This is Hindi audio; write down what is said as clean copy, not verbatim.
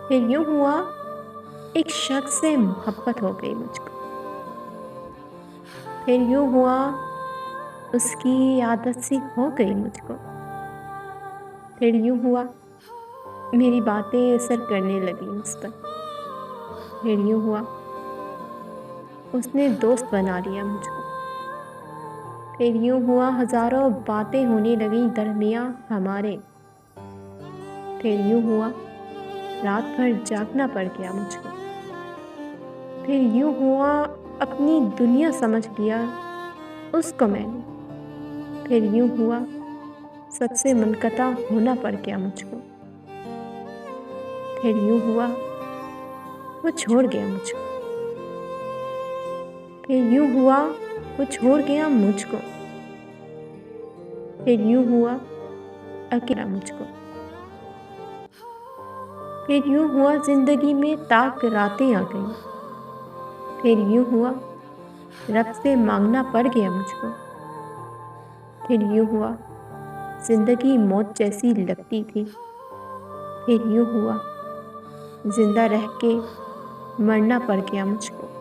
फिर यूं हुआ, एक शख्स से मोहब्बत हो गई मुझको। फिर यूं हुआ, उसकी आदत सी हो गई मुझको। फिर यूं हुआ, मेरी बातें असर करने लगी उस पर। फिर यूं हुआ, उसने दोस्त बना लिया मुझको। फिर यूं हुआ, हजारों बातें होने लगी दरमियाँ हमारे। फिर यूं हुआ, रात भर जागना पड़ गया मुझको। फिर यूं हुआ, अपनी दुनिया समझ लिया उसको मैंने। फिर यूं हुआ, सबसे मुनक़ता होना पड़ गया मुझको। फिर यूं हुआ, वो छोड़ गया मुझको। फिर यूं हुआ, वो छोड़ गया मुझको। फिर यूं हुआ, अकेला मुझको। फिर यूं हुआ, जिंदगी में ताक रातें आ गईं। फिर यूं हुआ, रब से मांगना पड़ गया मुझको। फिर यूं हुआ, जिंदगी मौत जैसी लगती थी। फिर यूं हुआ, जिंदा रह के मरना पड़ गया मुझको।